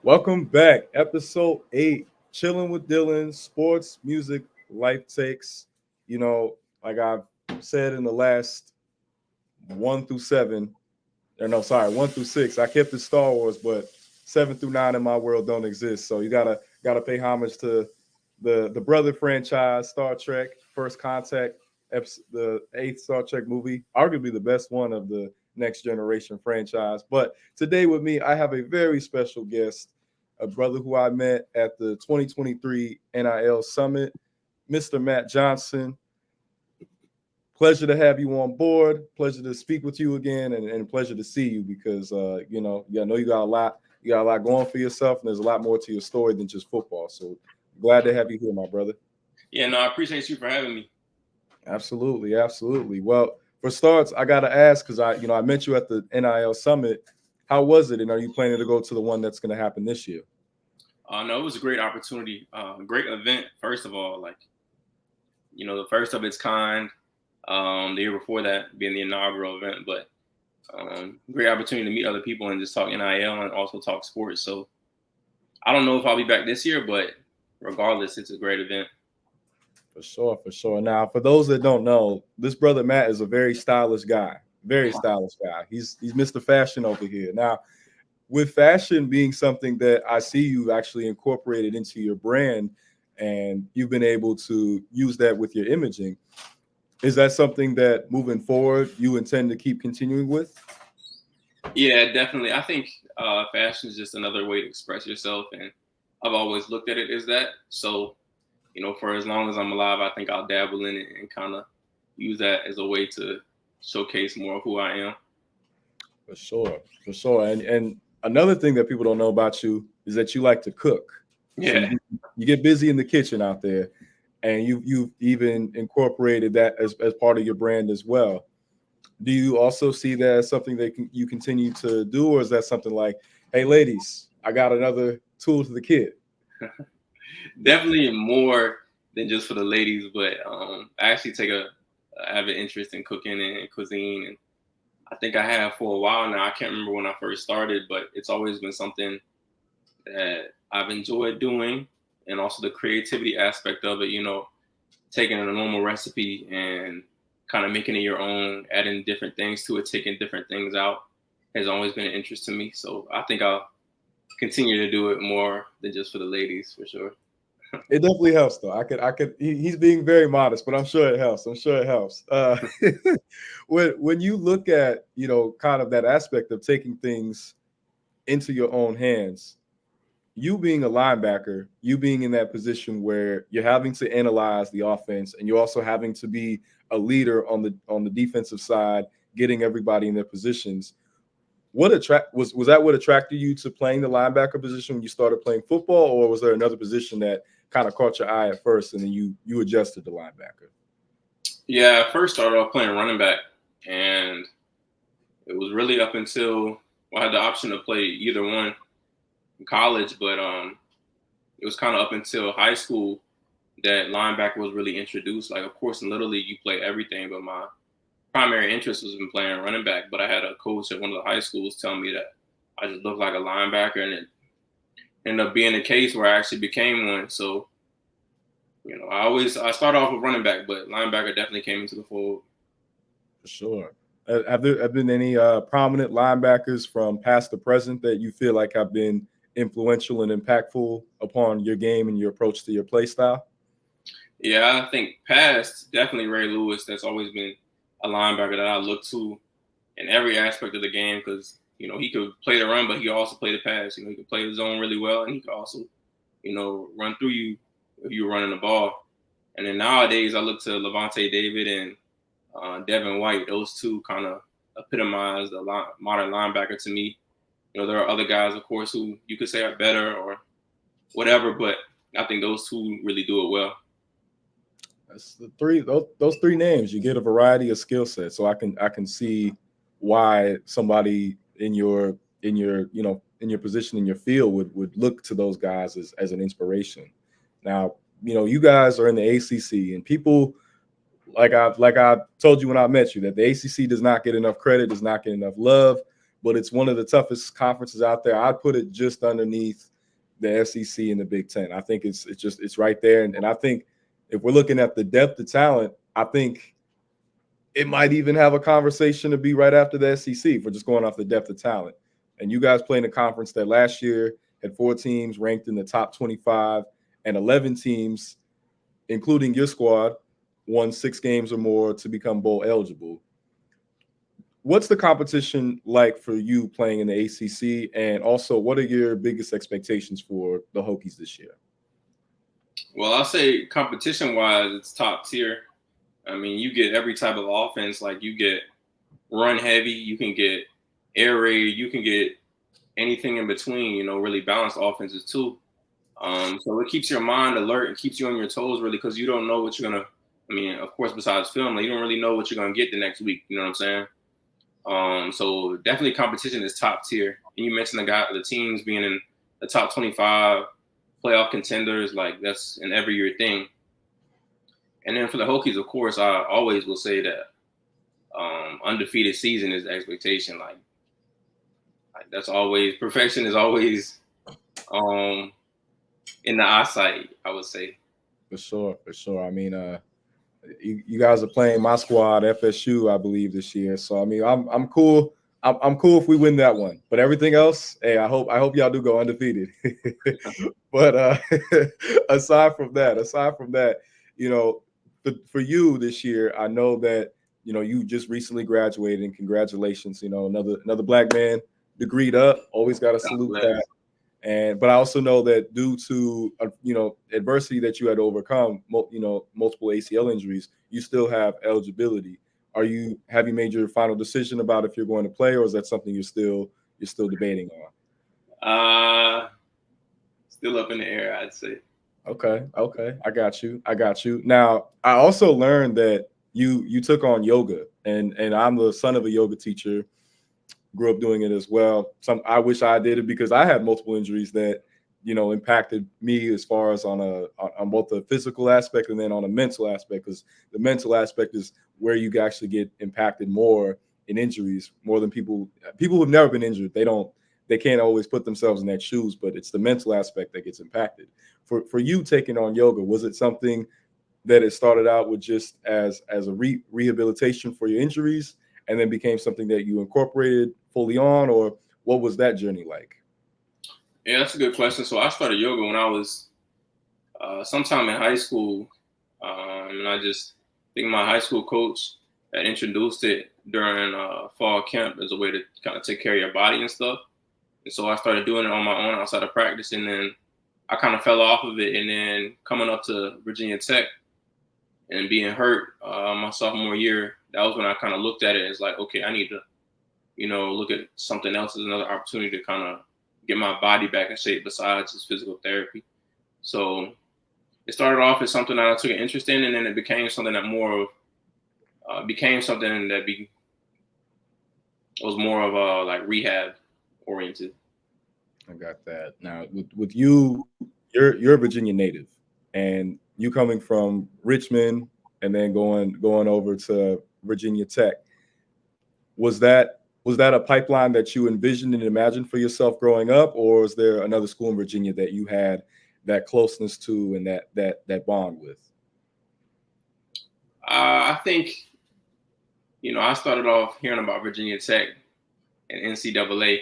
Welcome back. Episode 8, Chillin with Dylan, sports, music, life takes. Like I've said in the last 1 through 7, or no, sorry, 1 through 6. I kept it Star Wars, but 7 through 9 in my world don't exist. So you gotta pay homage to the brother franchise, Star Trek, First Contact, the eighth Star Trek movie, arguably the best one of the Next Generation franchise. But today with me, I have a very special guest, a brother who I met at the 2023 NIL Summit, Mr. Matt Johnson. Pleasure to have you on board. Pleasure to speak with you again, and pleasure to see you because I know you got a lot going for yourself, and there's a lot more to your story than just football. So glad to have you here, my brother. Yeah, no, I appreciate you for having me. Absolutely, absolutely. Well, for starts, I gotta ask because I met you at the NIL Summit. How was it, and are you planning to go to the one that's going to happen this year? No, it was a great opportunity, great event. First of all, the first of its kind. The year before that being the inaugural event, but great opportunity to meet other people and just talk NIL and also talk sports. So I don't know if I'll be back this year, but regardless, it's a great event. For sure, for sure. Now, for those that don't know, this brother Matt is a very stylish guy. Very stylish guy. He's Mr. Fashion over here. Now, with fashion being something that I see you actually incorporated into your brand, and you've been able to use that with your imaging. Is that something that moving forward you intend to keep continuing with? Yeah, definitely. I think fashion is just another way to express yourself, and I've always looked at it as that. So, for as long as I'm alive, I think I'll dabble in it and kind of use that as a way to showcase more of who I am. For sure, for sure. And another thing that people don't know about you is that you like to cook. So Yeah. you get busy in the kitchen out there, and you've even incorporated that as part of your brand as well. Do you also see that as something that you continue to do, or is that something like, hey, ladies, I got another tool to the kit? Definitely more than just for the ladies, but I actually I have an interest in cooking and cuisine, and I think I have for a while now. I can't remember when I first started, but it's always been something that I've enjoyed doing, and also the creativity aspect of it. Taking a normal recipe and kind of making it your own, adding different things to it, taking different things out has always been an interest to me. So I think I'll continue to do it more than just for the ladies, for sure. It definitely helps, though. He's being very modest, but I'm sure it helps. I'm sure it helps. When you look at, kind of that aspect of taking things into your own hands, you being a linebacker, you being in that position where you're having to analyze the offense and you're also having to be a leader on the defensive side, getting everybody in their positions. Was that what attracted you to playing the linebacker position when you started playing football, or was there another position that kind of caught your eye at first and then you adjusted to linebacker? Yeah, I first started off playing running back, and it was really up until I had the option to play either one in college, but it was kind of up until high school that linebacker was really introduced. Like, of course, in Little League, you play everything, but my primary interest was in playing running back. But I had a coach at one of the high schools tell me that I just looked like a linebacker, and it ended up being the case where I actually became one. So, I started off with running back, but linebacker definitely came into the fold. For sure. Have there been any prominent linebackers from past to present that you feel like have been influential and impactful upon your game and your approach to your play style? Yeah, I think past, definitely Ray Lewis. That's always been a linebacker that I look to in every aspect of the game because, he could play the run, but he could also play the pass. He could play the zone really well, and he could also, run through you if you were running the ball. And then nowadays, I look to Levante David and Devin White. Those two kind of epitomize the modern linebacker to me. There are other guys, of course, who you could say are better or whatever, but I think those two really do it well. That's the three those three names. You get a variety of skill sets, so I can see why somebody in your position in your field would look to those guys as an inspiration. Now, you guys are in the ACC, and people like I told you when I met you that the ACC does not get enough credit, does not get enough love. but it's one of the toughest conferences out there. I'd put it just underneath the SEC and the Big Ten. I think it's right there. And I think if we're looking at the depth of talent, I think it might even have a conversation to be right after the SEC if we're just going off the depth of talent. And you guys play in a conference that last year had 4 teams ranked in the top 25 and 11 teams, including your squad, won 6 games or more to become bowl eligible. What's the competition like for you playing in the ACC? And also, what are your biggest expectations for the Hokies this year? Well, I'll say competition-wise, it's top tier. I mean, you get every type of offense. Like, you get run heavy, you can get air raid, you can get anything in between, you know, really balanced offenses too. So it keeps your mind alert and keeps you on your toes, really, because you don't know what you're going to, I mean, of course, besides film, like, you don't really know what you're going to get the next week. You know what I'm saying? So definitely competition is top tier. And you mentioned the teams being in the top 25 playoff contenders, like that's an every year thing. And then for the Hokies, of course, I always will say that undefeated season is the expectation. Like that's always, perfection is always in the eyesight, I would say. For sure. I mean, you guys are playing my squad, FSU, I believe, this year. So I mean, I'm cool. I'm cool if we win that one. But everything else, hey, I hope y'all do go undefeated. But aside from that, you know, for you this year, I know that you know you just recently graduated, and congratulations. You know, another black man degreed up. Always got to salute that. But I also know that due to you know adversity that you had to overcome, you know, multiple ACL injuries, you still have eligibility. Have you made your final decision about if you're going to play, or is that something you're still debating on? Still up in the air, I'd say. Okay, I got you. Now, I also learned that you took on yoga, and I'm the son of a yoga teacher. Grew up doing it as well. I wish I did it because I had multiple injuries that, you know, impacted me as far as on both the physical aspect and then on a mental aspect, because the mental aspect is where you actually get impacted more in injuries, more than people who've never been injured. They can't always put themselves in that shoes, but it's the mental aspect that gets impacted. For you taking on yoga, was it something that it started out with just as a rehabilitation for your injuries, and then became something that you incorporated fully on, or what was that journey like? Yeah, that's a good question. So I started yoga when I was sometime in high school, and I just think my high school coach had introduced it during fall camp as a way to kind of take care of your body and stuff. And so I started doing it on my own outside of practice, and then I kind of fell off of it. And then coming up to Virginia Tech and being hurt my sophomore year, that was when I kind of looked at it as like, okay, I need to, you know, look at something else as another opportunity to kind of get my body back in shape besides just physical therapy. So it started off as something that I took an interest in, and then it became something that was more of like rehab oriented. I got that. Now with you, you're a Virginia native, and you coming from Richmond and then going over to Virginia Tech. Was that a pipeline that you envisioned and imagined for yourself growing up, or is there another school in Virginia that you had that closeness to and that bond with? I think, you know, I started off hearing about Virginia Tech and NCAA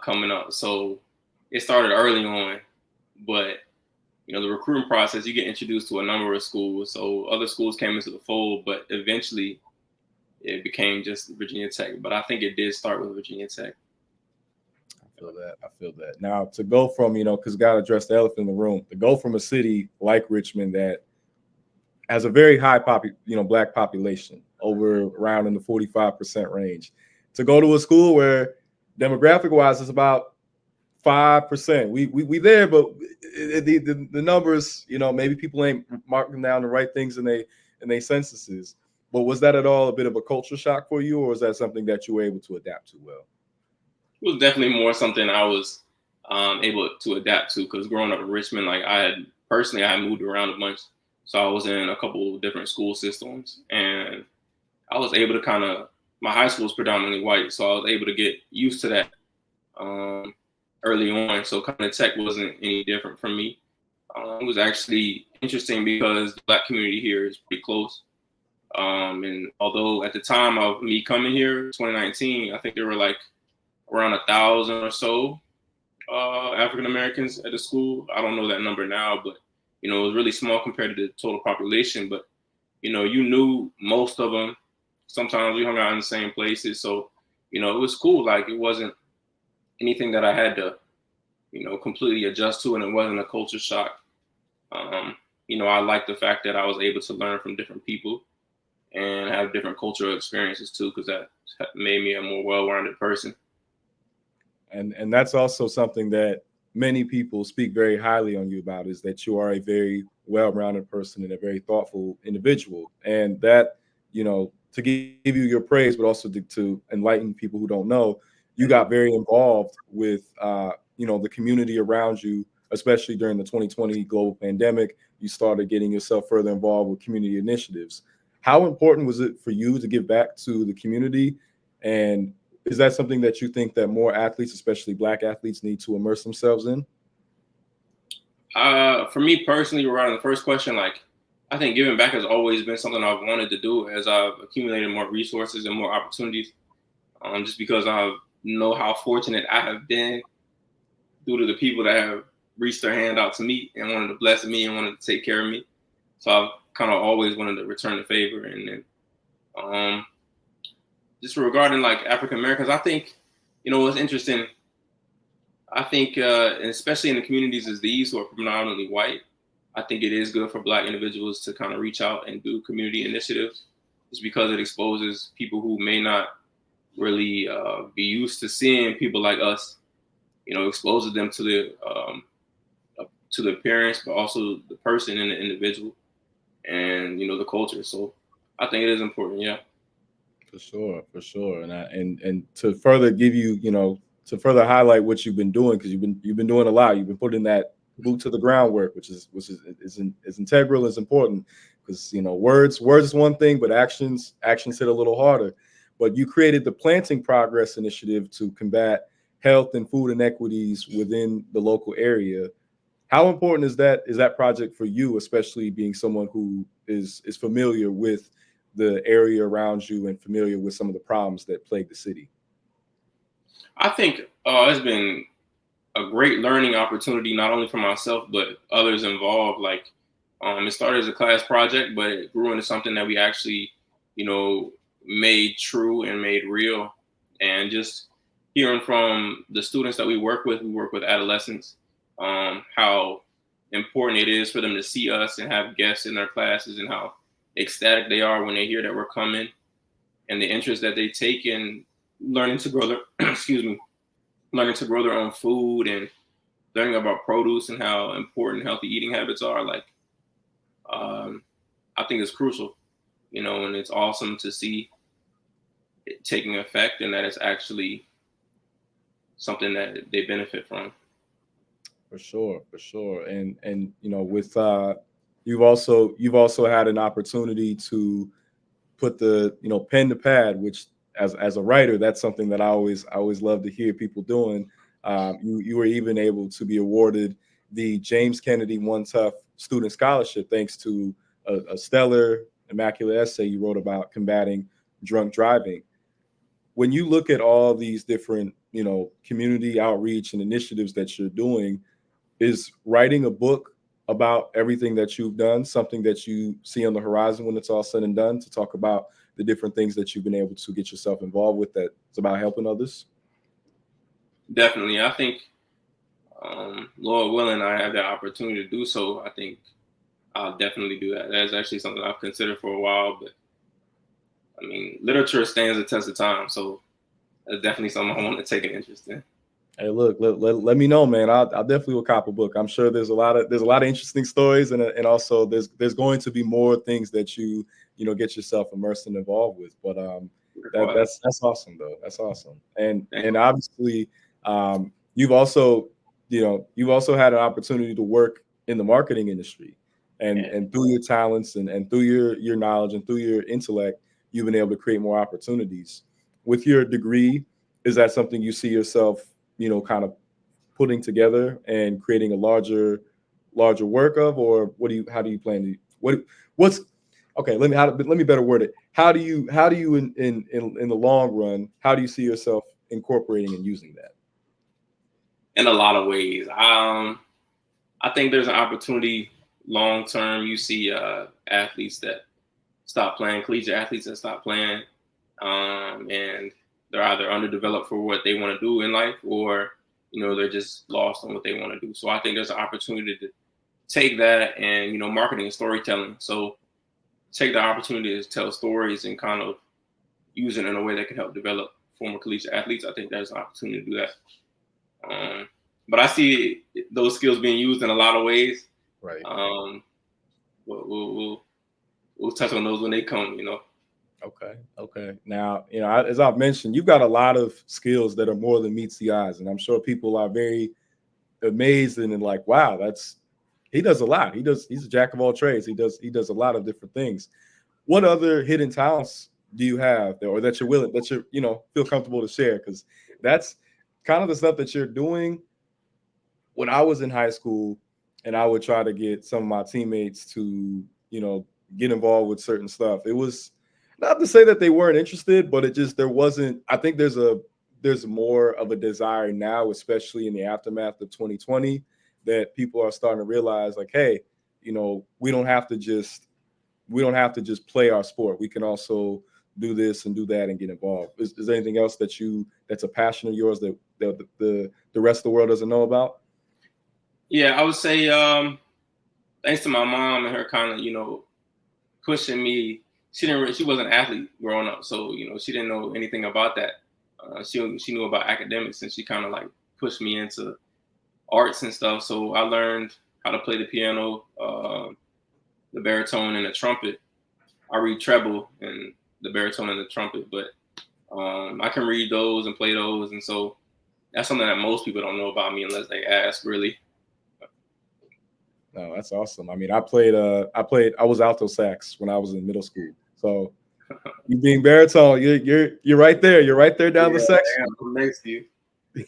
coming up, so it started early on. But you know, the recruiting process, you get introduced to a number of schools, so other schools came into the fold, but eventually it became just Virginia Tech. But I think it did start with Virginia Tech. I feel that. Now, to go from, you know, because got to address the elephant in the room, to go from a city like Richmond that has a very high black population, over around in the 45% range, to go to a school where demographic wise it's about 5%. We there, but the numbers, you know, maybe people ain't marking down the right things in they censuses. But was that at all a bit of a culture shock for you, or is that something that you were able to adapt to well? It was definitely more something I was able to adapt to, because growing up in Richmond, like I had moved around a bunch, so I was in a couple of different school systems, and I was able to kind of my high school is predominantly white, so I was able to get used to that early on. So kind of tech wasn't any different from me. It was actually interesting because the Black community here is pretty close. And although at the time of me coming here, 2019, I think there were like around 1,000 or so African Americans at the school. I don't know that number now, but it was really small compared to the total population. But you knew most of them. Sometimes we hung out in the same places, so it was cool. Like it wasn't anything that I had to completely adjust to, and it wasn't a culture shock. I like the fact that I was able to learn from different people and have different cultural experiences too, because that made me a more well-rounded person. And that's also something that many people speak very highly on you about, is that you are a very well-rounded person and a very thoughtful individual. And that, to give you your praise, but also to enlighten people who don't know, you got very involved with, the community around you, especially during the 2020 global pandemic. You started getting yourself further involved with community initiatives. How important was it for you to give back to the community? And is that something that you think that more athletes, especially Black athletes, need to immerse themselves in? For me personally, regarding the first question, I think giving back has always been something I've wanted to do as I've accumulated more resources and more opportunities. Just because I know how fortunate I have been due to the people that have reached their hand out to me and wanted to bless me and wanted to take care of me. So I've kind of always wanted to return the favor. And then just regarding African Americans, I think, what's interesting, I think, especially in the communities as these who are predominantly white, I think it is good for Black individuals to kind of reach out and do community initiatives, just because it exposes people who may not really be used to seeing people like us, exposes them to the appearance, but also the person and the individual and, the culture. So I think it is important. Yeah. For sure. And to further give you, to further highlight what you've been doing, because you've been doing a lot. You've been putting that boot to the ground work, which is integral, is important, because words is one thing, but actions hit a little harder. But you created the Planting Progress Initiative to combat health and food inequities within the local area. How important is that project for you, especially being someone who is familiar with the area around you and familiar with some of the problems that plague the city? I think it's been a great learning opportunity, not only for myself, but others involved. It started as a class project, but it grew into something that we actually, made true and made real. And just hearing from the students that we work with adolescents, how important it is for them to see us and have guests in their classes, and how ecstatic they are when they hear that we're coming, and the interest that they take in learning to grow their learning to grow their own food and learning about produce and how important healthy eating habits are. I think it's crucial, and it's awesome to see it taking effect, and that it's actually something that they benefit from. For sure. And with you've also had an opportunity to put the pen to pad, which as a writer, that's something that I always love to hear people doing. You were even able to be awarded the James Kennedy One Tough Student Scholarship, thanks to a stellar, immaculate essay you wrote about combating drunk driving. When you look at all these different community outreach and initiatives that you're doing, is writing a book about everything that you've done something that you see on the horizon when it's all said and done, to talk about the different things that you've been able to get yourself involved with that it's about helping others? Definitely. I think, Lord willing, I have the opportunity to do so. I think I'll definitely do that. That's actually something I've considered for a while, but I mean, literature stands the test of time. So that's definitely something I want to take an interest in. Hey, look, let me know, man. I'll definitely will cop a book. I'm sure there's a lot of interesting stories, and also there's going to be more things that you get yourself immersed and involved with. But that's awesome, though. That's awesome. And obviously, you've also had an opportunity to work in the marketing industry, and through your talents and through your knowledge and through your intellect, you've been able to create more opportunities. with your degree, is that something you see yourself, kind of putting together and creating a larger work of, or how do you plan to, what's okay, let me better word it. How do you in the long run, how do you see yourself incorporating and using that? In a lot of ways. I think there's an opportunity long term. You see athletes that stop playing, collegiate athletes that stop playing, and they're either underdeveloped for what they want to do in life, or they're just lost on what they want to do. So I think there's an opportunity to take that and marketing and storytelling. So take the opportunity to tell stories and kind of use it in a way that can help develop former collegiate athletes. I think there's an opportunity to do that. But I see those skills being used in a lot of ways. Right. We'll touch on those when they come. Okay. Now, as I've mentioned, you've got a lot of skills that are more than meets the eyes, and I'm sure people are very amazed and like, wow, he does a lot. He's a jack of all trades. He does a lot of different things. What other hidden talents do you have or that you're feel comfortable to share? Because that's kind of the stuff that you're doing. When I was in high school and I would try to get some of my teammates to, get involved with certain stuff, it was not to say that they weren't interested, but there wasn't. I think there's more of a desire now, especially in the aftermath of 2020, that people are starting to realize like, hey, we don't have to just play our sport. We can also do this and do that and get involved. Is there anything else that's a passion of yours that the rest of the world doesn't know about? Yeah, I would say thanks to my mom and her kind of pushing me. She wasn't an athlete growing up, so she didn't know anything about that. She knew about academics, and she kind of like pushed me into arts and stuff. So I learned how to play the piano, the baritone, and the trumpet. I read treble and the baritone and the trumpet, but I can read those and play those, and so that's something that most people don't know about me unless they ask, really. No, that's awesome. I mean, I was alto sax when I was in middle school. So you being baritone, you're right there. You're right there down the section. I'm next to you.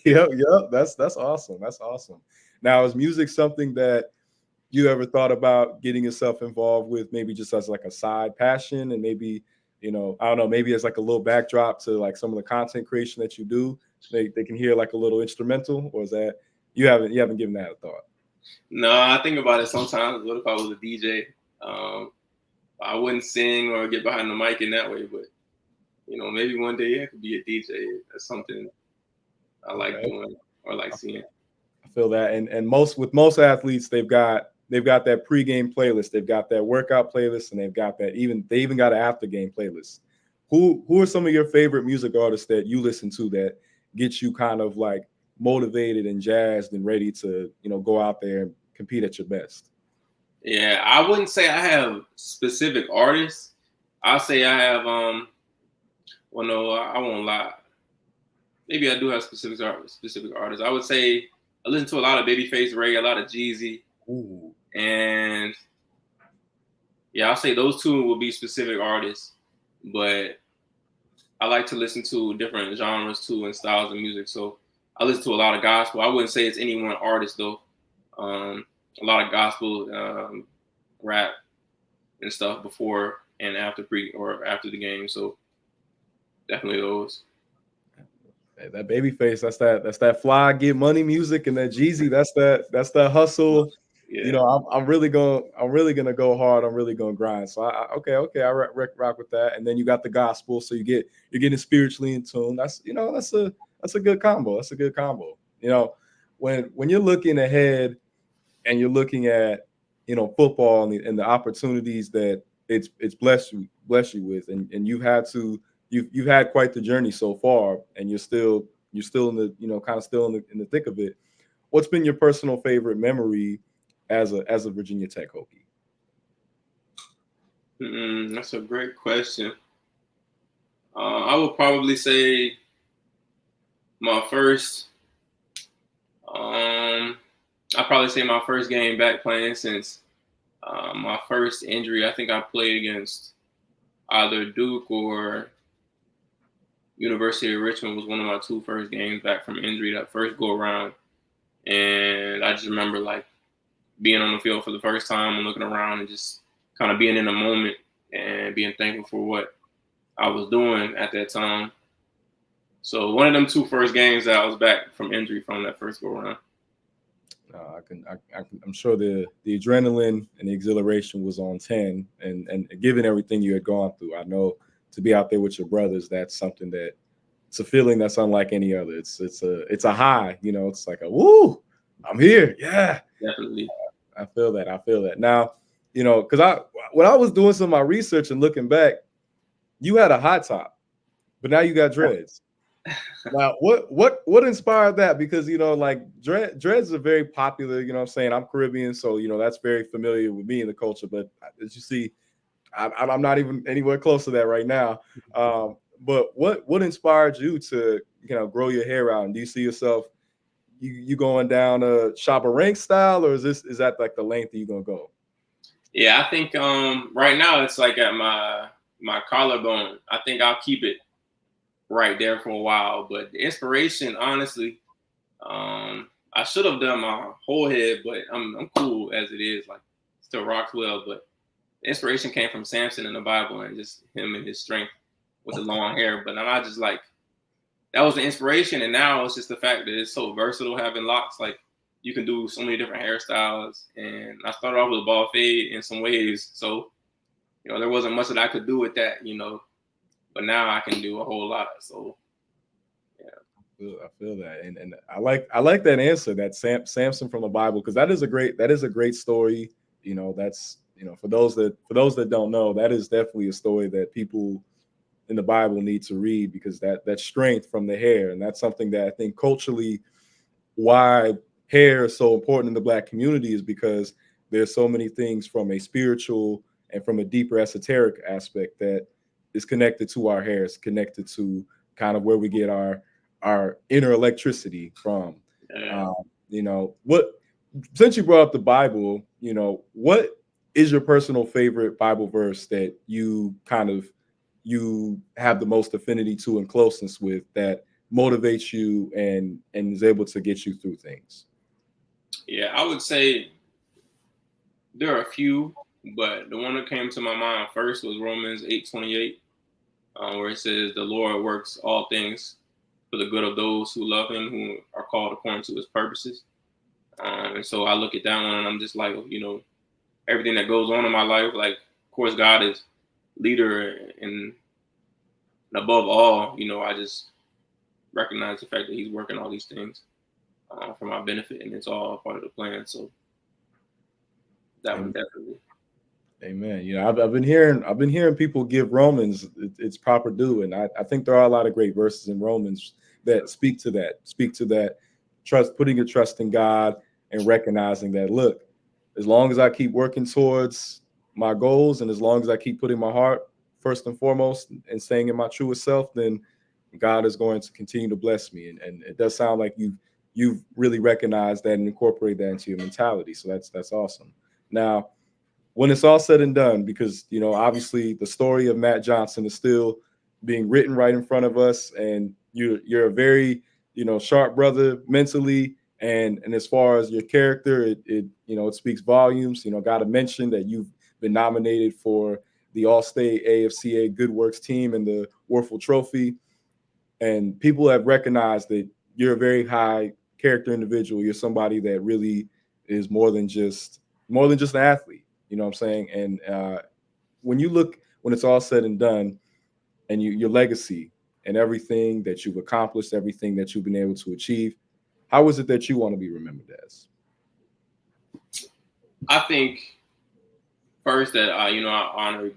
Yep. That's awesome. That's awesome. Now, is music something that you ever thought about getting yourself involved with, maybe just as like a side passion, and maybe, I don't know, maybe as like a little backdrop to like some of the content creation that you do? They can hear like a little instrumental, or is that you haven't given that a thought? No, I think about it sometimes. What if I was a DJ? I wouldn't sing or get behind the mic in that way, but maybe one day I could be a DJ. That's something I like doing or like seeing. I feel that, and most athletes, they've got that pregame playlist, they've got that workout playlist, and they've got that they even got an after game playlist. Who are some of your favorite music artists that you listen to that get you kind of like motivated and jazzed and ready to go out there and compete at your best? Yeah, I wouldn't say I have specific artists. I'll say I have well, no, I won't lie. Maybe I do have specific artists. I would say I listen to a lot of Babyface Ray, a lot of Jeezy. Ooh. And yeah, I'll say those two will be specific artists. But I like to listen to different genres too and styles of music. So I listen to a lot of gospel. I wouldn't say it's any one artist though. A lot of gospel, rap and stuff before and after after the game. So definitely those. Hey, that Babyface, that's that fly get money music, and that Jeezy, that's that hustle. Yeah. I'm really gonna go hard. I'm really gonna grind. So okay, I rock with that. And then you got the gospel, so you're getting spiritually in tune. That's that's a good combo. That's a good combo. When you're looking ahead and you're looking at football and the opportunities that it's blessed you with, and you've had quite the journey so far, and you're still in the kind of still in the thick of it. What's been your personal favorite memory as a Virginia Tech Hokie? That's a great question. I would probably say my first. I'd probably say my first game back playing since my first injury. I think I played against either Duke or University of Richmond was one of my 2 first games back from injury, that first go around. And I just remember like being on the field for the first time and looking around and just kind of being in the moment and being thankful for what I was doing at that time. So one of them 2 first games that I was back from injury from that first go around. I'm sure the adrenaline and the exhilaration was on 10, and given everything you had gone through, I know to be out there with your brothers, that's something that it's a feeling that's unlike any other. It's a high, you know, it's like a woo, I'm here. Yeah. Definitely. I feel that. Now, you know, because when I was doing some of my research and looking back, you had a high top, but now you got dreads. Now, what inspired that? Because, you know, like dreads are very popular. You know what I'm saying? I'm Caribbean, so, you know, that's very familiar with me in the culture. But as you see, I'm not even anywhere close to that right now. But what inspired you to, you know, grow your hair out? And do you see yourself you going down a Shabba Rank style, or is that like the length that you're gonna go? Yeah, I think right now it's like at my collarbone. I think I'll keep it right there for a while. But the inspiration, honestly, I should have done my whole head, but I'm cool as it is. Like, still rocks well. But the inspiration came from Samson in the Bible and just him and his strength with the long hair. But I just like that was the inspiration, and now it's just the fact that it's so versatile having locks. Like, you can do so many different hairstyles. And I started off with a ball fade in some ways, so you know there wasn't much that I could do with that, you know. But now I can do a whole lot. So yeah, I feel that, and I like that answer, that Samson from the Bible, because that is a great story. You know, that's, you know, for those that don't know, that is definitely a story that people in the Bible need to read, because that strength from the hair, and that's something that I think culturally, why hair is so important in the Black community, is because there's so many things from a spiritual and from a deeper esoteric aspect that is connected to our hair. It's connected to kind of where we get our inner electricity from. yeah. You know, since you brought up the Bible, you know, what is your personal favorite Bible verse that you have the most affinity to and closeness with, that motivates you and is able to get you through things? Yeah, I would say there are a few, but the one that came to my mind first was Romans 8:28, where it says, "The Lord works all things for the good of those who love Him, who are called according to His purposes." And so I look at that one, and I'm just like, you know, everything that goes on in my life, like, of course, God is leader, and above all, you know, I just recognize the fact that He's working all these things for my benefit, and it's all part of the plan. So that one definitely. Amen. You know, I've been hearing people give Romans its proper due, and I think there are a lot of great verses in Romans that speak to that trust, putting your trust in God, and recognizing that, look, as long as I keep working towards my goals, and as long as I keep putting my heart first and foremost and staying in my truest self, then God is going to continue to bless me. And it does sound like you've really recognized that and incorporate that into your mentality. So that's awesome. Now, when it's all said and done, because, you know, obviously the story of Matt Johnson is still being written right in front of us, and you're a very, you know, sharp brother mentally, and as far as your character, it you know, it speaks volumes. You know, got to mention that you've been nominated for the All-State AFCA Good Works team and the Werfel Trophy, and people have recognized that you're a very high character individual. You're somebody that really is more than just an athlete. You know what I'm saying? And when it's all said and done, and your legacy and everything that you've accomplished, everything that you've been able to achieve, how is it that you want to be remembered as? I think first that I honor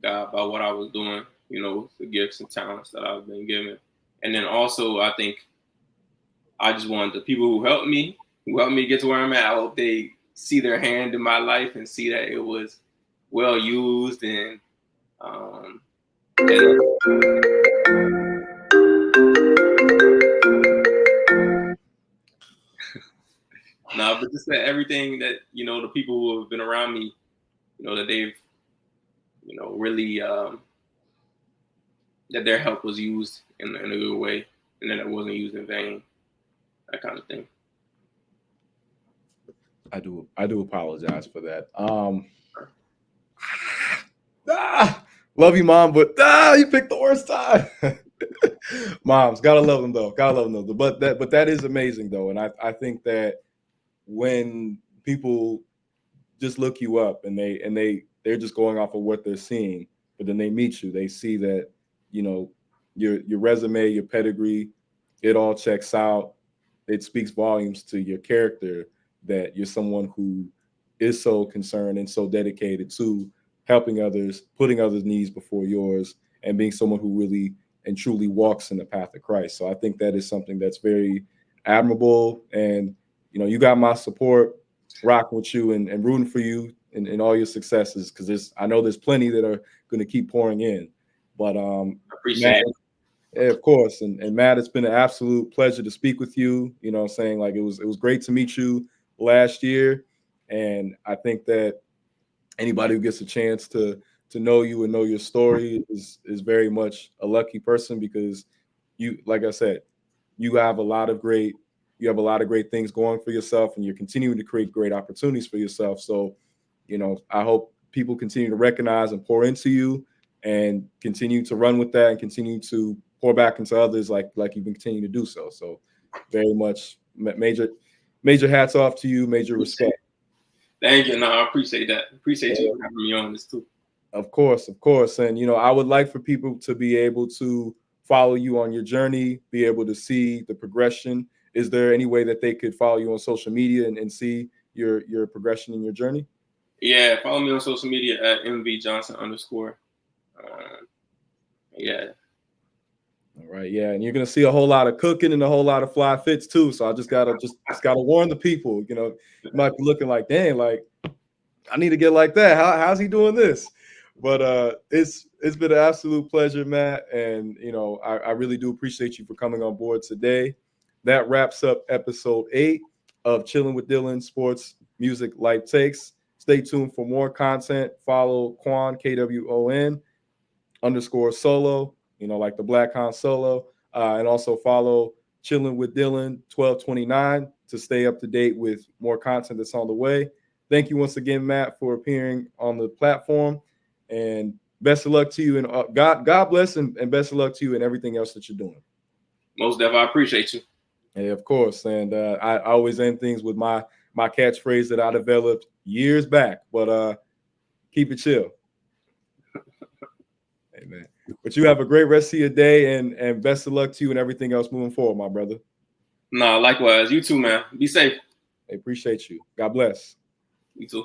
God by what I was doing, you know, the gifts and talents that I've been given, and then also I think I just want the people who helped me get to where I'm at. I hope they see their hand in my life and see that it was well used, and no, but just that everything that, you know, the people who have been around me, you know, that they've, you know, really that their help was used in a good way, and that it wasn't used in vain, that kind of thing. I do apologize for that. Love you, Mom, but you picked the worst time. Moms, gotta love them though. Gotta love them though. But that is amazing though, and I think that when people just look you up and they're just going off of what they're seeing, but then they meet you, they see that your resume, your pedigree, it all checks out. It speaks volumes to your character that you're someone who is so concerned and so dedicated to helping others, putting others' needs before yours, and being someone who really and truly walks in the path of Christ. So I think that is something that's very admirable. And, you got my support, rocking with you and rooting for you in all your successes, because I know there's plenty that are going to keep pouring in. But I appreciate it. Of course. And Matt, it's been an absolute pleasure to speak with you. I'm saying, like, it was great to meet you last year. And I think that anybody who gets a chance to know you and know your story is very much a lucky person, because you, like I said, you have a lot of great things going for yourself, and you're continuing to create great opportunities for yourself. So, I hope people continue to recognize and pour into you and continue to run with that and continue to pour back into others like you've been continuing to do so. So very much major hats off to you, major respect. Thank you. No, I appreciate that. Appreciate you having me on this too. Of course. And, I would like for people to be able to follow you on your journey, be able to see the progression. Is there any way that they could follow you on social media and see your progression in your journey? Yeah, follow me on social media at MVJohnson_. Yeah. All right. Yeah. And you're going to see a whole lot of cooking and a whole lot of fly fits too. So I just gotta warn the people, you might be looking like, dang, like I need to get like that. How's he doing this? But it's been an absolute pleasure, Matt. And, I really do appreciate you for coming on board today. That wraps up episode 8 of Chillin with Dylan, Sports, Music, Life Takes. Stay tuned for more content. Follow Quan, KWON _solo, like the Black Han Solo. And also follow Chillin with Dylan 1229 to stay up to date with more content that's on the way. Thank you once again, Matt, for appearing on the platform. And best of luck to you. And God bless and best of luck to you and everything else that you're doing. Most definitely. I appreciate you. Hey, of course. And I always end things with my catchphrase that I developed years back. But keep it chill. Hey, man. But you have a great rest of your day, and best of luck to you and everything else moving forward, my brother. No, likewise. You too, man. Be safe. I appreciate you. God bless. You too.